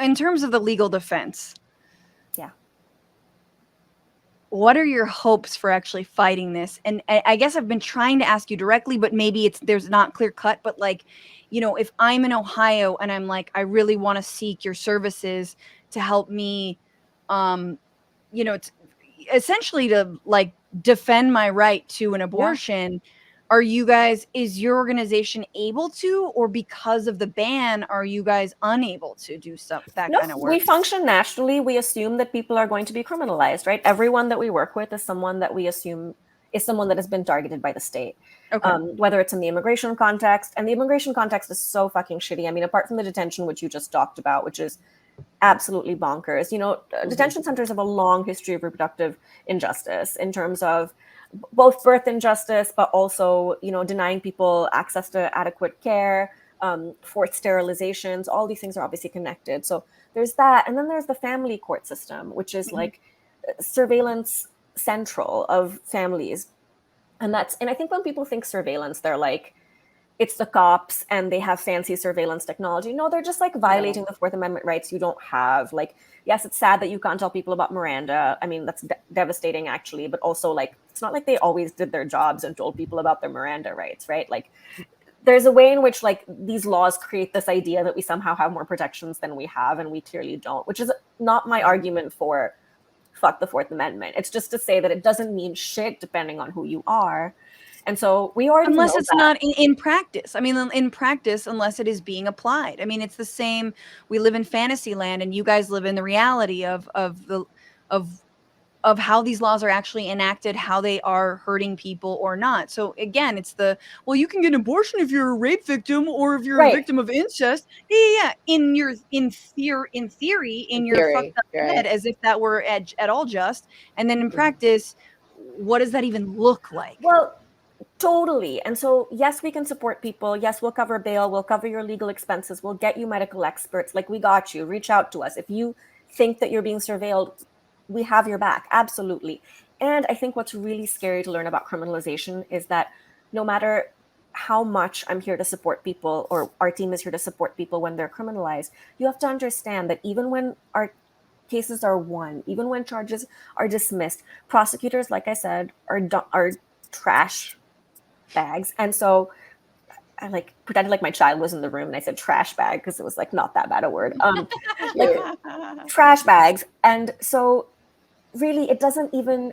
in terms of the legal defense, Yeah. what are your hopes for actually fighting this? And I guess I've been trying to ask you directly, but maybe there's not clear cut, but like, if I'm in Ohio and I'm like, I really want to seek your services to help me, it's essentially to like defend my right to an abortion. Is your organization able to, or because of the ban, are you guys unable to do that No, kind of work? we function nationally. We assume that people are going to be criminalized, right? Everyone that we work with is someone that we assume is someone that has been targeted by the state. Okay. Whether it's in the immigration context, and the immigration context is so fucking shitty. I mean, apart from the detention, which you just talked about, which is absolutely bonkers. Detention centers have a long history of reproductive injustice in terms of both birth injustice, but also, denying people access to adequate care, forced sterilizations. All these things are obviously connected. So there's that. And then there's the family court system, which is like surveillance central of families. And I think when people think surveillance, they're like, it's the cops and they have fancy surveillance technology. No, they're just like violating the Fourth Amendment rights you don't have. Like, yes, it's sad that you can't tell people about Miranda. I mean, that's devastating actually, but also like, it's not like they always did their jobs and told people about their Miranda rights, right? Like, there's a way in which like these laws create this idea that we somehow have more protections than we have, and we clearly don't, which is not my argument for fuck the Fourth Amendment. It's just to say that it doesn't mean shit depending on who you are. And so we already unless know it's that. not in practice. I mean, in practice, unless it is being applied. I mean, it's the same. We live in fantasy land, and you guys live in the reality of how these laws are actually enacted, how they are hurting people or not. So again, it's you can get an abortion if you're a rape victim or if you're a victim of incest. Yeah. In theory, in your fucked up head, as if that were at all just. And then in practice, what does that even look like? Well, totally. And so, yes, we can support people. Yes, we'll cover bail. We'll cover your legal expenses. We'll get you medical experts. Like, we got you. Reach out to us. If you think that you're being surveilled, we have your back. Absolutely. And I think what's really scary to learn about criminalization is that no matter how much I'm here to support people, or our team is here to support people when they're criminalized, you have to understand that even when our cases are won, even when charges are dismissed, prosecutors, like I said, are trash bags. And so I like pretended like my child was in the room and I said trash bag because it was like not that bad a word. Like trash bags. And so really it doesn't even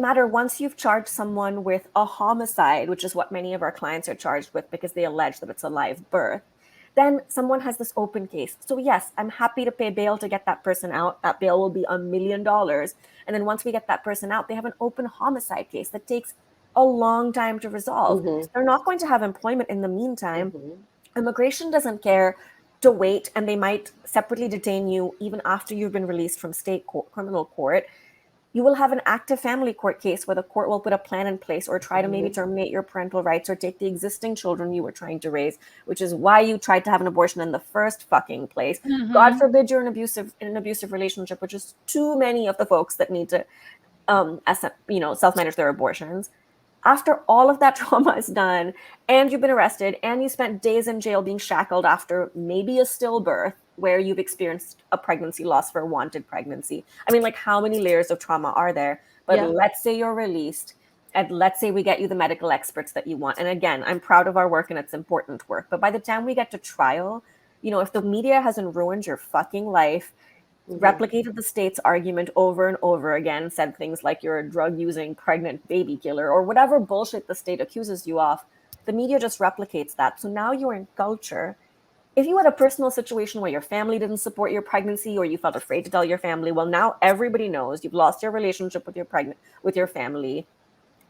matter once you've charged someone with a homicide, which is what many of our clients are charged with because they allege that it's a live birth. Then someone has this open case. So yes, I'm happy to pay bail to get that person out. That bail will be $1 million. And then once we get that person out, they have an open homicide case that takes a long time to resolve. They're not going to have employment in the meantime. Immigration doesn't care to wait, and they might separately detain you even after you've been released from state criminal court. You will have an active family court case where the court will put a plan in place or try to maybe terminate your parental rights or take the existing children you were trying to raise, which is why you tried to have an abortion in the first fucking place. God forbid you're in an abusive relationship, which is too many of the folks that need to self-manage their abortions. After all of that trauma is done, and you've been arrested, and you spent days in jail being shackled after maybe a stillbirth where you've experienced a pregnancy loss for a wanted pregnancy. I mean, like, how many layers of trauma are there? But let's say you're released, and let's say we get you the medical experts that you want. And again, I'm proud of our work, and it's important work. But by the time we get to trial, if the media hasn't ruined your fucking life, replicated the state's argument over and over again, said things like you're a drug-using pregnant baby killer or whatever bullshit the state accuses you of, the media just replicates that. So now you're in culture. If you had a personal situation where your family didn't support your pregnancy or you felt afraid to tell your family, well, now everybody knows you've lost your relationship with your family,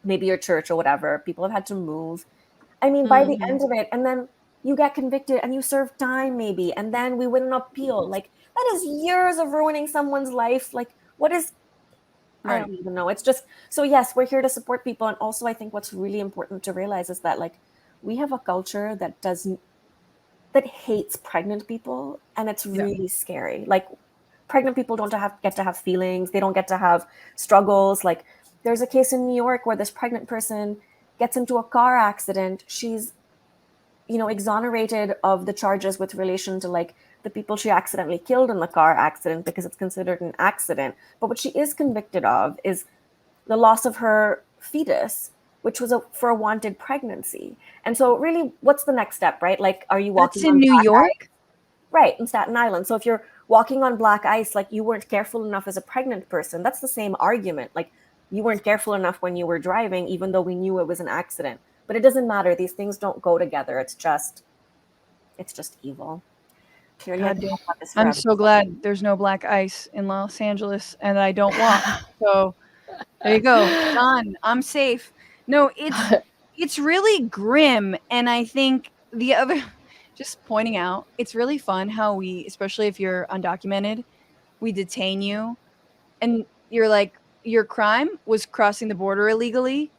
maybe your church or whatever. People have had to move. I mean, by the end of it, and then you get convicted and you serve time maybe, and then we win an appeal. Like, that is years of ruining someone's life. Like, what is, I don't even know. It's just, so yes, we're here to support people. And also I think what's really important to realize is that like, we have a culture that hates pregnant people. And it's really scary. Like, pregnant people don't get to have feelings. They don't get to have struggles. Like, there's a case in New York where this pregnant person gets into a car accident. She's, exonerated of the charges with relation to like the people she accidentally killed in the car accident because it's considered an accident. But what she is convicted of is the loss of her fetus, which was for a wanted pregnancy. And so really, what's the next step, right? Like, are you walking That's in on New black ice? York? Right, in Staten Island. So if you're walking on black ice, like you weren't careful enough as a pregnant person, that's the same argument. Like you weren't careful enough when you were driving, even though we knew it was an accident. But it doesn't matter. These things don't go together. It's just evil. Clearly, I God could damn. talk about this I'm forever. so glad there's no black ice in Los Angeles and I don't walk. So there you go. Done. I'm safe. No, it's really grim, and I think the other just pointing out, it's really fun how we, especially if you're undocumented, we detain you and you're like your crime was crossing the border illegally,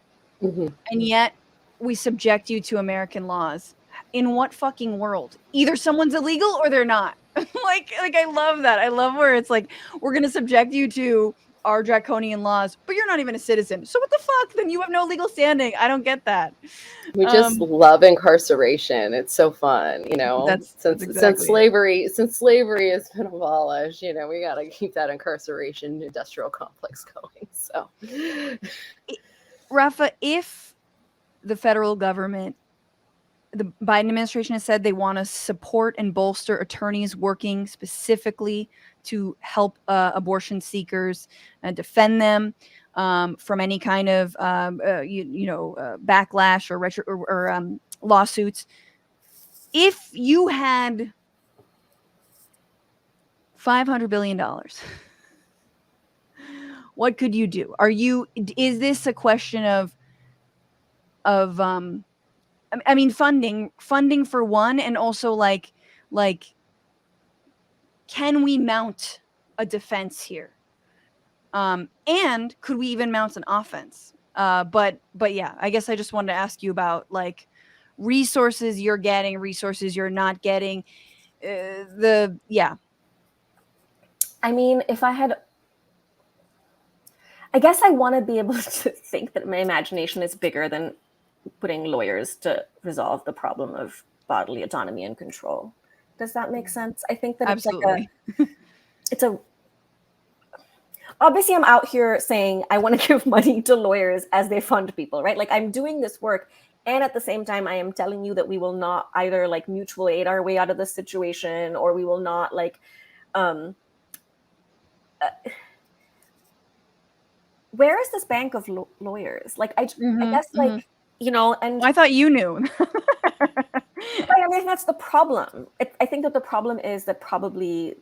Mhm. and yet we subject you to American laws. In what fucking world? Either someone's illegal or they're not. Like I love that. I love where it's like we're gonna subject you to our draconian laws, but you're not even a citizen. So what the fuck? Then you have no legal standing. I don't get that. We just love incarceration. It's so fun, That's Since exactly since slavery has been abolished, we got to keep that incarceration industrial complex going. So, Rafa, if the federal government, the Biden administration has said they want to support and bolster attorneys working specifically to help abortion seekers and defend them from any kind of backlash or lawsuits. If you had $500 billion, what could you do? Is this a question of I mean funding for one, and also like can we mount a defense here? And could we even mount an offense? But yeah, I guess I just wanted to ask you about like resources you're getting, resources you're not getting. I mean, I guess I want to be able to think that my imagination is bigger than putting lawyers to resolve the problem of bodily autonomy and control. Does that make sense? I think that Absolutely. Obviously I'm out here saying I want to give money to lawyers as they fund people, right? Like I'm doing this work, and at the same time I am telling you that we will not either like mutual aid our way out of this situation, or we will not like where is this bank of lawyers? Like I guess like and I thought you knew. I mean that's the problem. I think that the problem is that probably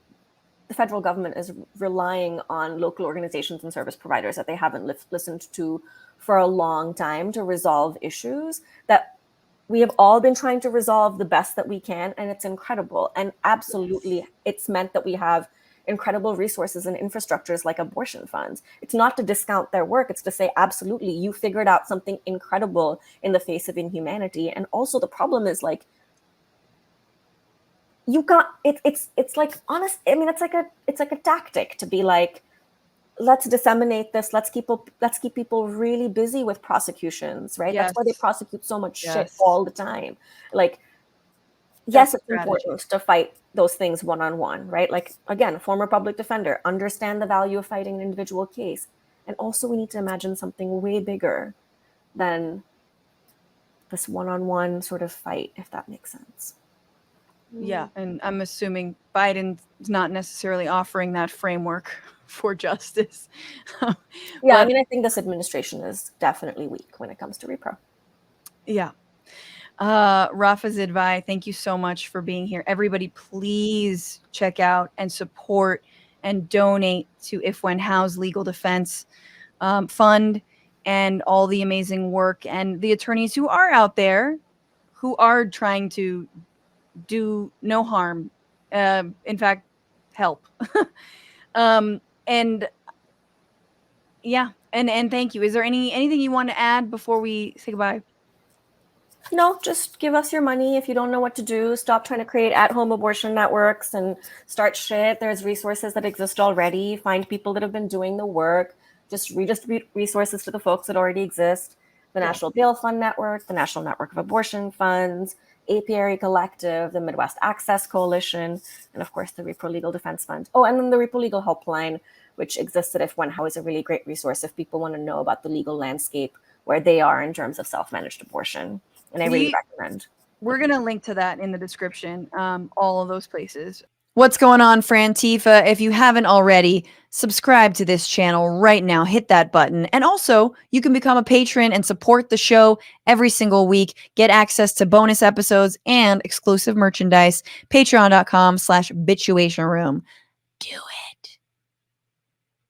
the federal government is relying on local organizations and service providers that they haven't listened to for a long time to resolve issues that we have all been trying to resolve the best that we can, and it's incredible. And absolutely, it's meant that we have incredible resources and infrastructures like abortion funds. It's not to discount their work. It's to say, absolutely, you figured out something incredible in the face of inhumanity. And also the problem is like, you got it's like honest. I mean, it's like a tactic to be like, let's disseminate this. Let's keep people really busy with prosecutions, right? Yes. That's why they prosecute so much shit Yes. all the time. Like, That's yes, it's strategy. important to fight those things one-on-one, right? Like, again, former public defender, understand the value of fighting an individual case. And also we need to imagine something way bigger than this one-on-one sort of fight, if that makes sense. Yeah, and I'm assuming Biden's not necessarily offering that framework for justice. Yeah, I mean, I think this administration is definitely weak when it comes to repro. Yeah. Rafa Zidvai, thank you so much for being here. Everybody, please check out and support and donate to If When How's Legal Defense Fund and all the amazing work and the attorneys who are out there who are trying to do no harm. In fact, help. And yeah, and thank you. Is there anything you want to add before we say goodbye? No, just give us your money. If you don't know what to do, stop trying to create at-home abortion networks and start shit. There's resources that exist already. Find people that have been doing the work. Just redistribute resources to the folks that already exist. The National Bail Fund Network, the National Network of Abortion Funds, Apiary Collective, the Midwest Access Coalition, and of course the Repro Legal Defense Fund. Oh, and then the Repro Legal Helpline, which existed if one how is a really great resource if people want to know about the legal landscape where they are in terms of self-managed abortion. And I really recommend. We're going to link to that in the description, all of those places. What's going on, Frantifa? If you haven't already, subscribe to this channel right now. Hit that button. And also, you can become a patron and support the show every single week. Get access to bonus episodes and exclusive merchandise. Patreon.com/bitchuation room. Do it.